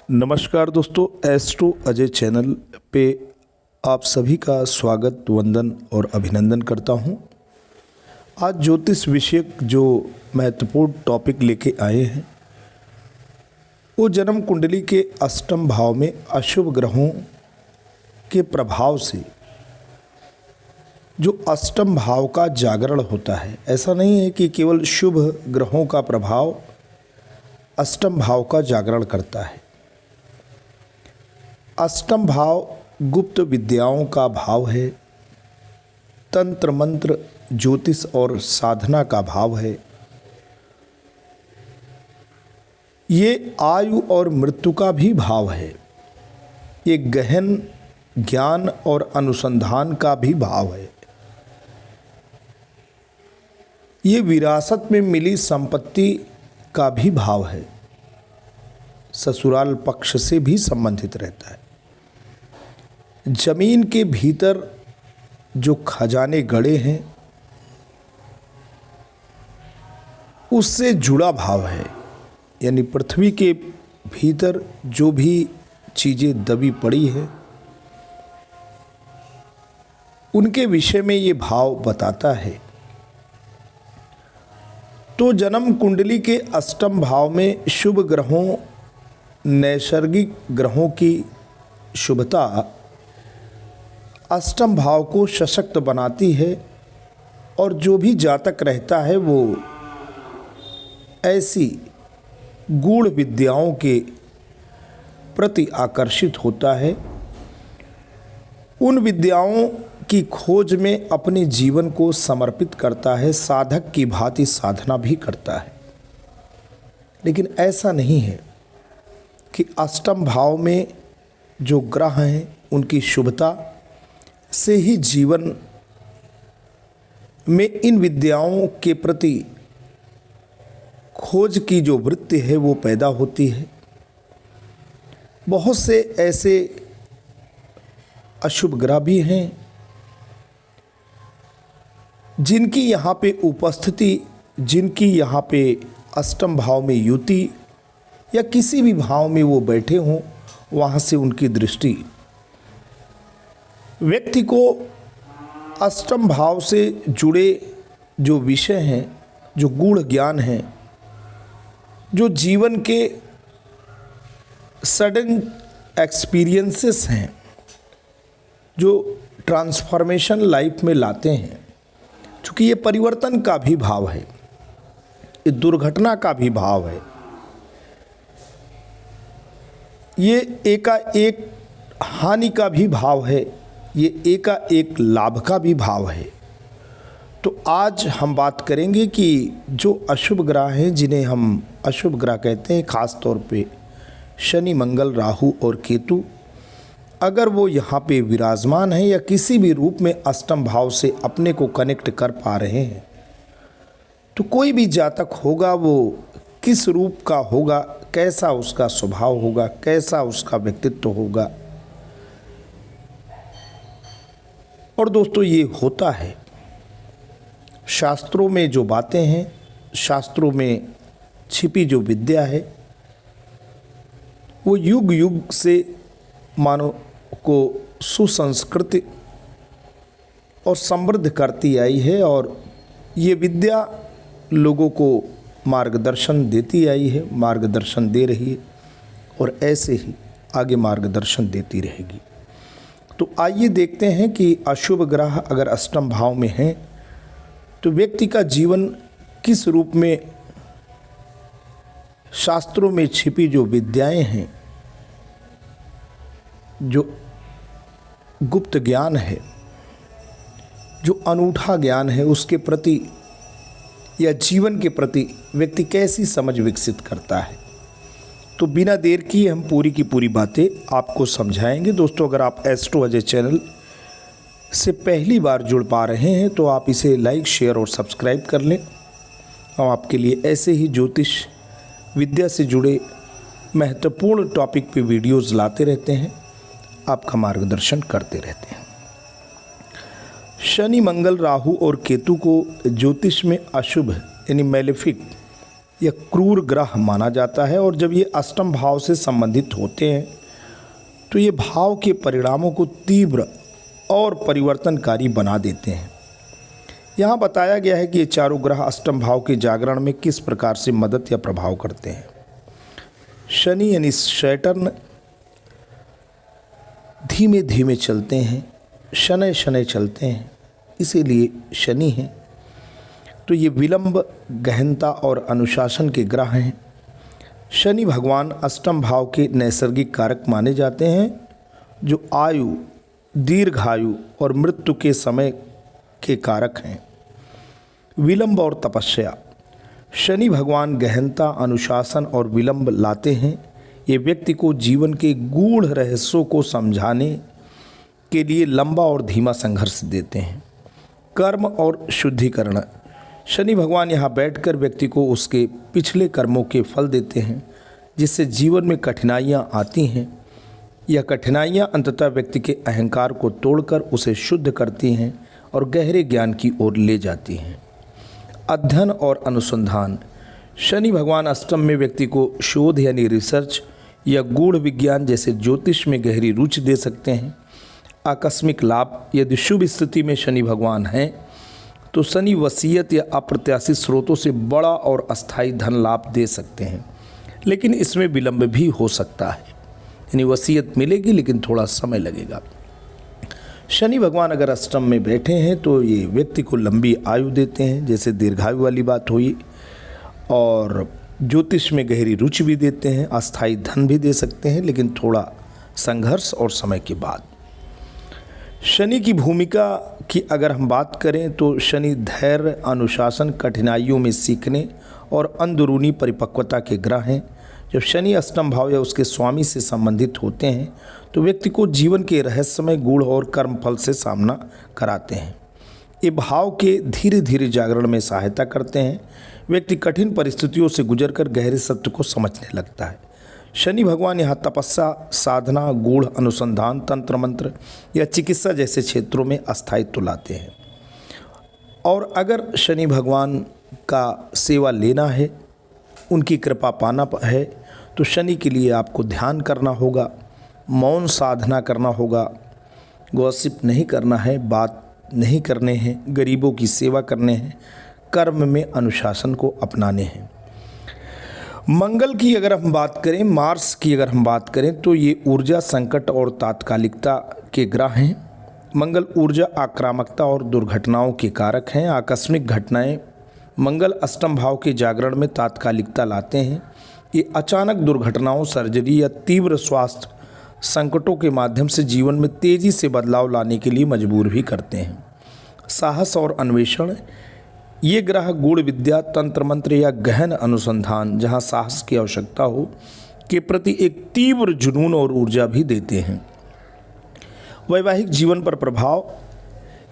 नमस्कार दोस्तों, astro Ajay channel पे आप सभी का स्वागत, वंदन और अभिनंदन करता हूं। आज ज्योतिष विषयक जो महत्वपूर्ण टॉपिक लेके आए हैं वो जन्म कुंडली के अष्टम भाव में अशुभ ग्रहों के प्रभाव से जो अष्टम भाव का जागरण होता है। ऐसा नहीं है कि केवल शुभ ग्रहों का प्रभाव अष्टम भाव का जागरण करता है। अष्टम भाव गुप्त विद्याओं का भाव है, तंत्र मंत्र ज्योतिष और साधना का भाव है। ये आयु और मृत्यु का भी भाव है। ये गहन ज्ञान और अनुसंधान का भी भाव है। ये विरासत में मिली संपत्ति का भी भाव है। ससुराल पक्ष से भी संबंधित रहता है। जमीन के भीतर जो खजाने गड़े हैं उससे जुड़ा भाव है। यानी पृथ्वी के भीतर जो भी चीज़ें दबी पड़ी है उनके विषय में ये भाव बताता है। तो जन्म कुंडली के अष्टम भाव में शुभ ग्रहों, नैसर्गिक ग्रहों की शुभता अष्टम भाव को सशक्त बनाती है और जो भी जातक रहता है वो ऐसी गूढ़ विद्याओं के प्रति आकर्षित होता है। उन विद्याओं की खोज में अपने जीवन को समर्पित करता है, साधक की भांति साधना भी करता है। लेकिन ऐसा नहीं है कि अष्टम भाव में जो ग्रह हैं उनकी शुभता से ही जीवन में इन विद्याओं के प्रति खोज की जो वृत्ति है वो पैदा होती है। बहुत से ऐसे अशुभ ग्रह भी हैं जिनकी यहाँ पे उपस्थिति, जिनकी यहाँ पे अष्टम भाव में युति या किसी भी भाव में वो बैठे हों, वहाँ से उनकी दृष्टि व्यक्ति को अष्टम भाव से जुड़े जो विषय हैं, जो गूढ़ ज्ञान हैं, जो जीवन के सडन एक्सपीरियंसेस हैं, जो ट्रांसफॉर्मेशन लाइफ में लाते हैं। चूँकि ये परिवर्तन का भी भाव है, ये दुर्घटना का भी भाव है, ये एकाएक हानि का भी भाव है, ये एकाएक लाभ का भी भाव है। तो आज हम बात करेंगे कि जो अशुभ ग्रह हैं, जिन्हें हम अशुभ ग्रह कहते हैं, ख़ास तौर पे शनि, मंगल, राहु और केतु, अगर वो यहाँ पे विराजमान हैं या किसी भी रूप में अष्टम भाव से अपने को कनेक्ट कर पा रहे हैं, तो कोई भी जातक होगा वो किस रूप का होगा, कैसा उसका स्वभाव होगा, कैसा उसका व्यक्तित्व होगा। और दोस्तों ये होता है, शास्त्रों में जो बातें हैं, शास्त्रों में छिपी जो विद्या है वो युग युग से मानव को सुसंस्कृत और समृद्ध करती आई है और ये विद्या लोगों को मार्गदर्शन देती आई है, मार्गदर्शन दे रही है और ऐसे ही आगे मार्गदर्शन देती रहेगी। तो आइए देखते हैं कि अशुभ ग्रह अगर अष्टम भाव में हैं तो व्यक्ति का जीवन किस रूप में, शास्त्रों में छिपी जो विद्याएं हैं, जो गुप्त ज्ञान है, जो अनूठा ज्ञान है, उसके प्रति या जीवन के प्रति व्यक्ति कैसी समझ विकसित करता है। तो बिना देर किए हम पूरी की पूरी बातें आपको समझाएंगे। दोस्तों, अगर आप एस्ट्रो अजय चैनल से पहली बार जुड़ पा रहे हैं तो आप इसे लाइक, शेयर और सब्सक्राइब कर लें। हम आपके लिए ऐसे ही ज्योतिष विद्या से जुड़े महत्वपूर्ण टॉपिक पे वीडियोस लाते रहते हैं, आपका मार्गदर्शन करते रहते हैं। शनि, मंगल, राहु और केतु को ज्योतिष में अशुभ यानी मैलेफिक यह क्रूर ग्रह माना जाता है और जब ये अष्टम भाव से संबंधित होते हैं तो ये भाव के परिणामों को तीव्र और परिवर्तनकारी बना देते हैं। यहाँ बताया गया है कि ये चारों ग्रह अष्टम भाव के जागरण में किस प्रकार से मदद या प्रभाव करते हैं। शनि यानी सैटर्न धीमे धीमे चलते हैं, शनै शनै चलते हैं, इसीलिए शनि हैं। तो ये विलंब, गहनता और अनुशासन के ग्रह हैं। शनि भगवान अष्टम भाव के नैसर्गिक कारक माने जाते हैं जो आयु, दीर्घायु और मृत्यु के समय के कारक हैं। विलंब और तपस्या। शनि भगवान गहनता, अनुशासन और विलंब लाते हैं। ये व्यक्ति को जीवन के गूढ़ रहस्यों को समझाने के लिए लंबा और धीमा संघर्ष देते हैं। कर्म और शुद्धिकरण। शनि भगवान यहाँ बैठकर व्यक्ति को उसके पिछले कर्मों के फल देते हैं, जिससे जीवन में कठिनाइयाँ आती हैं। यह कठिनाइयाँ अंततः व्यक्ति के अहंकार को तोड़कर उसे शुद्ध करती हैं और गहरे ज्ञान की ओर ले जाती हैं। अध्ययन और अनुसंधान। शनि भगवान अष्टम में व्यक्ति को शोध यानी रिसर्च या गूढ़ विज्ञान जैसे ज्योतिष में गहरी रुचि दे सकते हैं। आकस्मिक लाभ। यदि शुभ स्थिति में शनि भगवान हैं तो शनि वसीयत या अप्रत्याशित स्रोतों से बड़ा और अस्थायी धन लाभ दे सकते हैं, लेकिन इसमें विलंब भी हो सकता है। यानी वसीयत मिलेगी लेकिन थोड़ा समय लगेगा। शनि भगवान अगर अष्टम में बैठे हैं तो ये व्यक्ति को लंबी आयु देते हैं, जैसे दीर्घायु वाली बात हुई, और ज्योतिष में गहरी रुचि भी देते हैं। अस्थायी धन भी दे सकते हैं, लेकिन थोड़ा संघर्ष और समय के बाद। शनि की भूमिका की अगर हम बात करें तो शनि धैर्य, अनुशासन, कठिनाइयों में सीखने और अंदरूनी परिपक्वता के ग्रह हैं। जब शनि अष्टम भाव या उसके स्वामी से संबंधित होते हैं तो व्यक्ति को जीवन के रहस्यमय गूढ़ और कर्मफल से सामना कराते हैं। ये भाव के धीरे धीरे जागरण में सहायता करते हैं। व्यक्ति कठिन परिस्थितियों से गुजरकर गहरे सत्य को समझने लगता है। शनि भगवान यहाँ तपस्या, साधना, गूढ़ अनुसंधान, तंत्र मंत्र या चिकित्सा जैसे क्षेत्रों में अस्थायित्व लाते हैं। और अगर शनि भगवान का सेवा लेना है, उनकी कृपा पाना है, तो शनि के लिए आपको ध्यान करना होगा, मौन साधना करना होगा, गॉसिप नहीं करना है, बात नहीं करने हैं, गरीबों की सेवा करने हैं, कर्म में अनुशासन को अपनाने हैं। मंगल की अगर हम बात करें, मार्स की अगर हम बात करें तो ये ऊर्जा, संकट और तात्कालिकता के ग्रह हैं। मंगल ऊर्जा, आक्रामकता और दुर्घटनाओं के कारक हैं। आकस्मिक घटनाएं। मंगल अष्टम भाव के जागरण में तात्कालिकता लाते हैं। ये अचानक दुर्घटनाओं, सर्जरी या तीव्र स्वास्थ्य संकटों के माध्यम से जीवन में तेजी से बदलाव लाने के लिए मजबूर भी करते हैं। साहस और अन्वेषण। ये ग्रह गूढ़ विद्या, तंत्र मंत्र या गहन अनुसंधान, जहाँ साहस की आवश्यकता हो, के प्रति एक तीव्र जुनून और ऊर्जा भी देते हैं। वैवाहिक जीवन पर प्रभाव।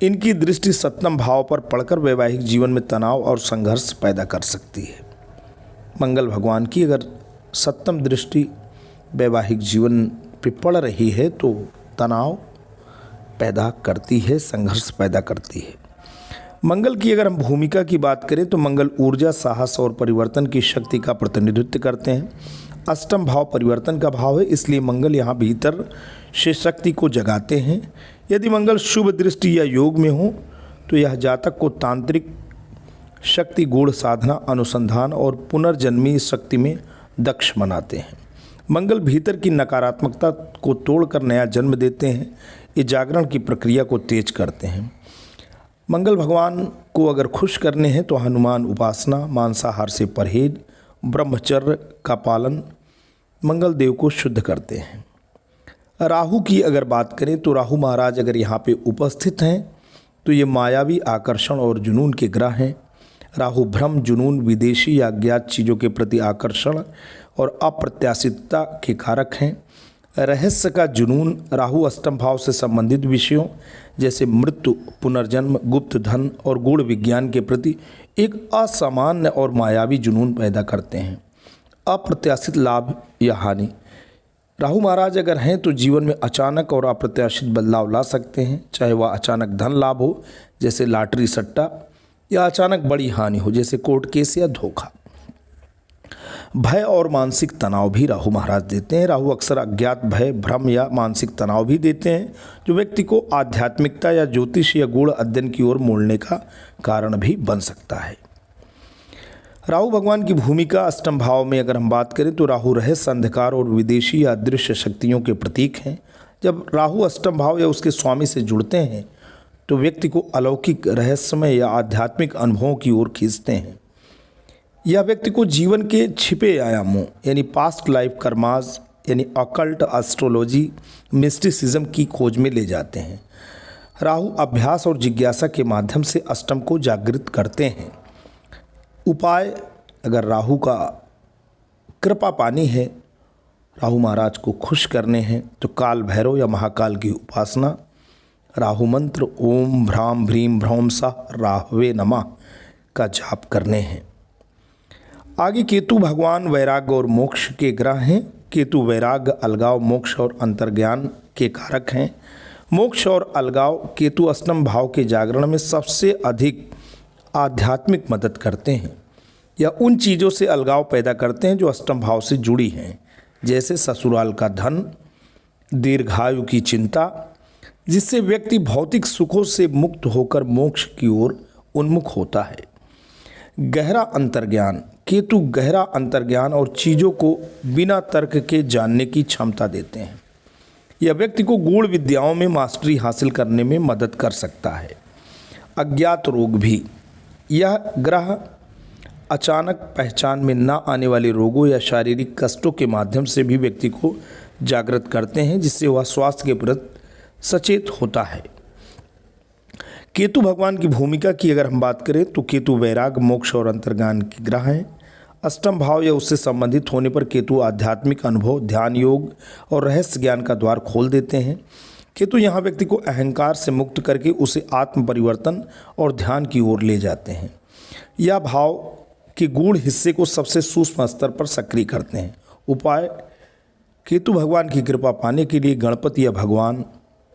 इनकी दृष्टि सप्तम भाव पर पड़कर वैवाहिक जीवन में तनाव और संघर्ष पैदा कर सकती है। मंगल भगवान की अगर सप्तम दृष्टि वैवाहिक जीवन पे पड़ रही है तो तनाव पैदा करती है, संघर्ष पैदा करती है। मंगल की अगर हम भूमिका की बात करें तो मंगल ऊर्जा, साहस और परिवर्तन की शक्ति का प्रतिनिधित्व करते हैं। अष्टम भाव परिवर्तन का भाव है, इसलिए मंगल यहाँ भीतर से शक्ति को जगाते हैं। यदि मंगल शुभ दृष्टि या योग में हो तो यह जातक को तांत्रिक शक्ति, गूढ़ साधना, अनुसंधान और पुनर्जन्मी शक्ति में दक्ष बनाते हैं। मंगल भीतर की नकारात्मकता को तोड़कर नया जन्म देते हैं। ये जागरण की प्रक्रिया को तेज करते हैं। मंगल भगवान को अगर खुश करने हैं तो हनुमान उपासना, मांसाहार से परहेज, ब्रह्मचर्य का पालन मंगल देव को शुद्ध करते हैं। राहु की अगर बात करें तो राहु महाराज अगर यहाँ पे उपस्थित हैं तो ये मायावी, आकर्षण और जुनून के ग्रह हैं। राहु भ्रम, जुनून, विदेशी या अज्ञात चीज़ों के प्रति आकर्षण और अप्रत्याशितता के कारक हैं। रहस्य का जुनून। राहु अष्टम भाव से संबंधित विषयों जैसे मृत्यु, पुनर्जन्म, गुप्त धन और गूढ़ विज्ञान के प्रति एक असामान्य और मायावी जुनून पैदा करते हैं। अप्रत्याशित लाभ या हानि। राहु महाराज अगर हैं तो जीवन में अचानक और अप्रत्याशित बदलाव ला सकते हैं, चाहे वह अचानक धन लाभ हो जैसे लॉटरी, सट्टा, या अचानक बड़ी हानि हो जैसे कोर्ट केस या धोखा। भय और मानसिक तनाव भी राहु महाराज देते हैं। राहु अक्सर अज्ञात भय, भ्रम या मानसिक तनाव भी देते हैं, जो व्यक्ति को आध्यात्मिकता या ज्योतिष या गूढ़ अध्ययन की ओर मोड़ने का कारण भी बन सकता है। राहु भगवान की भूमिका अष्टम भाव में अगर हम बात करें तो राहु रहस्य, अंधकार और विदेशी या अदृश्य शक्तियों के प्रतीक हैं। जब राहु अष्टम भाव या उसके स्वामी से जुड़ते हैं तो व्यक्ति को अलौकिक, रहस्यमय या आध्यात्मिक अनुभवों की ओर खींचते हैं। यह व्यक्ति को जीवन के छिपे आयामों यानी पास्ट लाइफ कर्मास यानी अकल्ट, एस्ट्रोलॉजी, मिस्टिसिज्म की खोज में ले जाते हैं। राहु अभ्यास और जिज्ञासा के माध्यम से अष्टम को जागृत करते हैं। उपाय, अगर राहु का कृपा पानी है, राहु महाराज को खुश करने हैं तो काल भैरव या महाकाल की उपासना, राहु मंत्र ओम भ्राम भ्रीम भ्रौम सह राहवे नमः का जाप करने हैं। आगे केतु भगवान वैराग्य और मोक्ष के ग्रह हैं। केतु वैराग्य, अलगाव, मोक्ष और अंतर्ज्ञान के कारक हैं। मोक्ष और अलगाव केतु अष्टम भाव के जागरण में सबसे अधिक आध्यात्मिक मदद करते हैं या उन चीज़ों से अलगाव पैदा करते हैं जो अष्टम भाव से जुड़ी हैं, जैसे ससुराल का धन, दीर्घायु की चिंता, जिससे व्यक्ति भौतिक सुखों से मुक्त होकर मोक्ष की ओर उन्मुख होता है। गहरा अंतर्ज्ञान, केतु गहरा अंतर्ज्ञान और चीज़ों को बिना तर्क के जानने की क्षमता देते हैं। यह व्यक्ति को गूढ़ विद्याओं में मास्टरी हासिल करने में मदद कर सकता है। अज्ञात रोग भी, यह ग्रह अचानक पहचान में न आने वाले रोगों या शारीरिक कष्टों के माध्यम से भी व्यक्ति को जागृत करते हैं, जिससे वह स्वास्थ्य के प्रति सचेत होता है। केतु भगवान की भूमिका की अगर हम बात करें तो केतु वैराग, मोक्ष और अंतर्ज्ञान की ग्रह हैं। अष्टम भाव या उससे संबंधित होने पर केतु आध्यात्मिक अनुभव, ध्यान, योग और रहस्य ज्ञान का द्वार खोल देते हैं। केतु यहाँ व्यक्ति को अहंकार से मुक्त करके उसे आत्म परिवर्तन और ध्यान की ओर ले जाते हैं। यह भाव के गूढ़ हिस्से को सबसे सूक्ष्म स्तर पर सक्रिय करते हैं। उपाय, केतु भगवान की कृपा पाने के लिए गणपति या भगवान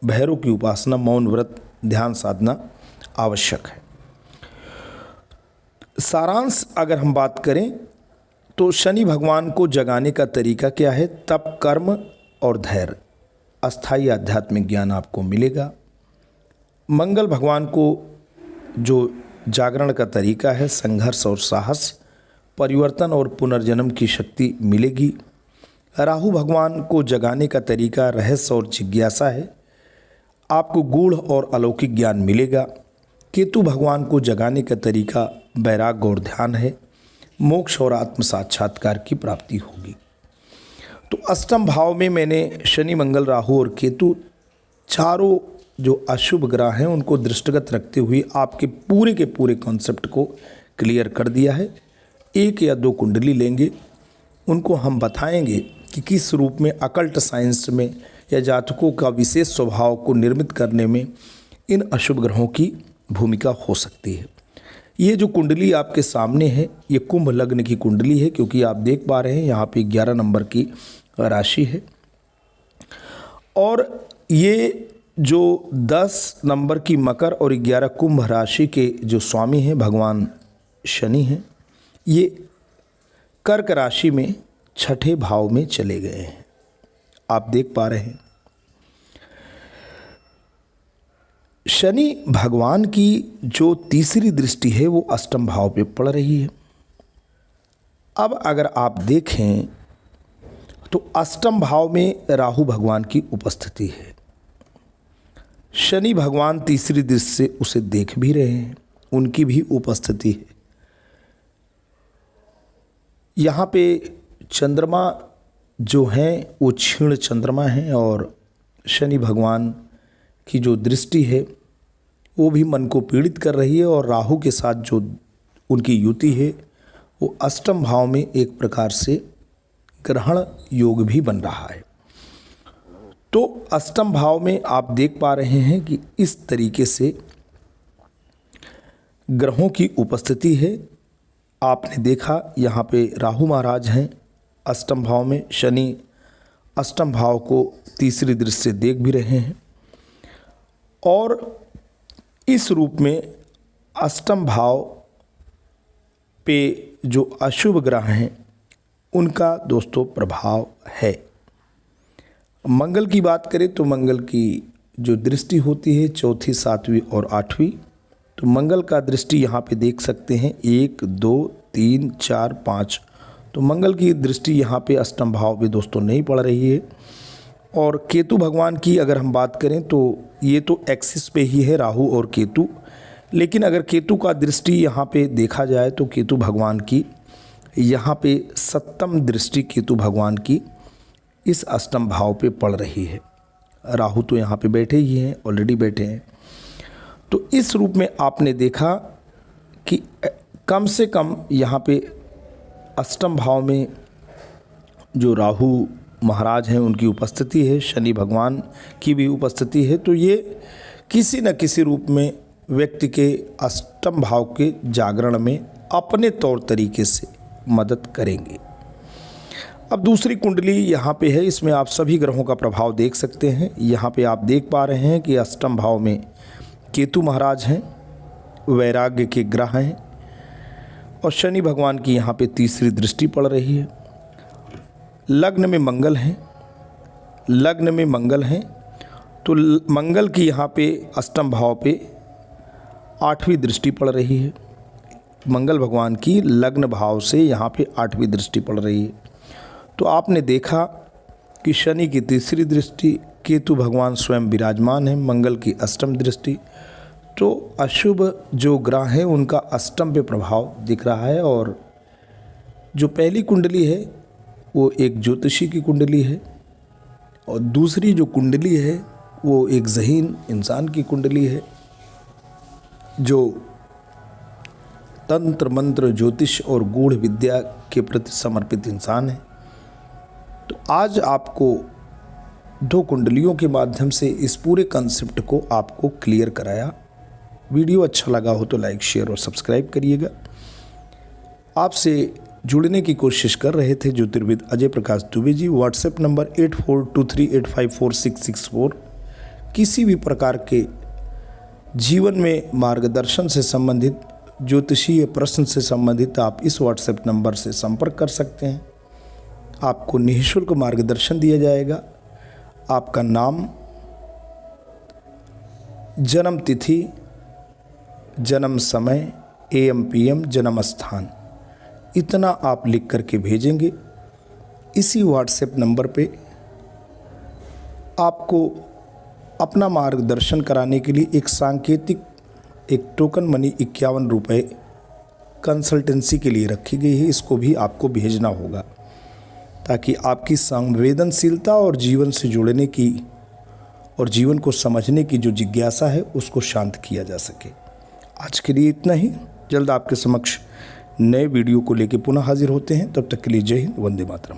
भैरव की उपासना, मौन व्रत, ध्यान साधना आवश्यक है। सारांश अगर हम बात करें तो शनि भगवान को जगाने का तरीका क्या है? तप, कर्म और धैर्य, अस्थायी आध्यात्मिक ज्ञान आपको मिलेगा। मंगल भगवान को जो जागरण का तरीका है, संघर्ष और साहस, परिवर्तन और पुनर्जन्म की शक्ति मिलेगी। राहु भगवान को जगाने का तरीका रहस्य और जिज्ञासा है, आपको गूढ़ और अलौकिक ज्ञान मिलेगा। केतु भगवान को जगाने का तरीका वैराग्य और ध्यान है, मोक्ष और आत्म साक्षात्कार की प्राप्ति होगी। तो अष्टम भाव में मैंने शनि, मंगल, राहु और केतु चारों जो अशुभ ग्रह हैं उनको दृष्टिगत रखते हुए आपके पूरे के पूरे कॉन्सेप्ट को क्लियर कर दिया है। एक या दो कुंडली लेंगे, उनको हम बताएंगे कि किस रूप में अकल्ट साइंस में या जातकों का विशेष स्वभाव को निर्मित करने में इन अशुभ ग्रहों की भूमिका हो सकती है। ये जो कुंडली आपके सामने है ये कुंभ लग्न की कुंडली है, क्योंकि आप देख पा रहे हैं यहाँ पे 11 नंबर की राशि है और ये जो 10 नंबर की मकर और 11 कुंभ राशि के जो स्वामी हैं भगवान शनि हैं, ये कर्क राशि में छठे भाव में चले गए हैं। आप देख पा रहे हैं शनि भगवान की जो तीसरी दृष्टि है वो अष्टम भाव पे पड़ रही है। अब अगर आप देखें तो अष्टम भाव में राहु भगवान की उपस्थिति है। शनि भगवान तीसरी दृष्टि से उसे देख भी रहे हैं, उनकी भी उपस्थिति है। यहाँ पे चंद्रमा जो हैं वो क्षीण चंद्रमा हैं और शनि भगवान की जो दृष्टि है वो भी मन को पीड़ित कर रही है और राहु के साथ जो उनकी युति है वो अष्टम भाव में एक प्रकार से ग्रहण योग भी बन रहा है। तो अष्टम भाव में आप देख पा रहे हैं कि इस तरीके से ग्रहों की उपस्थिति है। आपने देखा यहाँ पे राहु महाराज हैं अष्टम भाव में, शनि अष्टम भाव को तीसरी दृष्टि से देख भी रहे हैं और इस रूप में अष्टम भाव पे जो अशुभ ग्रह हैं उनका दोस्तों प्रभाव है। मंगल की बात करें तो मंगल की जो दृष्टि होती है चौथी, सातवीं और आठवीं, तो मंगल का दृष्टि यहाँ पे देख सकते हैं 1, 2, 3, 4, 5। तो मंगल की दृष्टि यहाँ पे अष्टम भाव में दोस्तों नहीं पड़ रही है। और केतु भगवान की अगर हम बात करें तो ये तो एक्सिस पे ही है राहु और केतु, लेकिन अगर केतु का दृष्टि यहाँ पे देखा जाए तो केतु भगवान की यहाँ पे सप्तम दृष्टि केतु भगवान की इस अष्टम भाव पे पड़ रही है। राहु तो यहाँ पे बैठे ही हैं, ऑलरेडी बैठे हैं। तो इस रूप में आपने देखा कि कम से कम यहाँ पे अष्टम भाव में जो राहु महाराज हैं उनकी उपस्थिति है, शनि भगवान की भी उपस्थिति है। तो ये किसी न किसी रूप में व्यक्ति के अष्टम भाव के जागरण में अपने तौर तरीके से मदद करेंगे। अब दूसरी कुंडली यहाँ पे है, इसमें आप सभी ग्रहों का प्रभाव देख सकते हैं। यहाँ पे आप देख पा रहे हैं कि अष्टम भाव में केतु महाराज हैं, वैराग्य के ग्रह हैं, और शनि भगवान की यहाँ पे तीसरी दृष्टि पड़ रही है। लग्न में मंगल हैं, लग्न में मंगल हैं, तो मंगल की यहाँ पे अष्टम भाव पे आठवीं दृष्टि पड़ रही है। मंगल भगवान की लग्न भाव से यहाँ पे आठवीं दृष्टि पड़ रही है। तो आपने देखा कि शनि की तीसरी दृष्टि, केतु भगवान स्वयं विराजमान है, मंगल की अष्टम दृष्टि। तो अशुभ जो ग्रह हैं उनका अष्टम पे प्रभाव दिख रहा है। और जो पहली कुंडली है वो एक ज्योतिषी की कुंडली है, और दूसरी जो कुंडली है वो एक ज़हीन इंसान की कुंडली है, जो तंत्र मंत्र ज्योतिष और गूढ़ विद्या के प्रति समर्पित इंसान है। तो आज आपको दो कुंडलियों के माध्यम से इस पूरे कंसेप्ट को आपको क्लियर कराया। वीडियो अच्छा लगा हो तो लाइक, शेयर और सब्सक्राइब करिएगा। आपसे जुड़ने की कोशिश कर रहे थे ज्योतिर्विद अजय प्रकाश दुबे जी। WhatsApp number 8423854664। किसी भी प्रकार के जीवन में मार्गदर्शन से संबंधित, ज्योतिषीय प्रश्न से संबंधित आप इस व्हाट्सएप नंबर से संपर्क कर सकते हैं। आपको निःशुल्क मार्गदर्शन दिया जाएगा। आपका नाम, जन्म तिथि, जन्म समय, AM PM, जन्म स्थान, इतना आप लिख करके भेजेंगे। इसी व्हाट्सएप नंबर पे आपको अपना मार्गदर्शन कराने के लिए एक सांकेतिक, एक टोकन मनी 51 रुपये कंसल्टेंसी के लिए रखी गई है। इसको भी आपको भेजना होगा ताकि आपकी संवेदनशीलता और जीवन से जुड़ने की और जीवन को समझने की जो जिज्ञासा है उसको शांत किया जा सके। आज के लिए इतना ही। जल्द आपके समक्ष नए वीडियो को लेकर पुनः हाजिर होते हैं। तब तक के लिए जय हिंद, वंदे मातरम।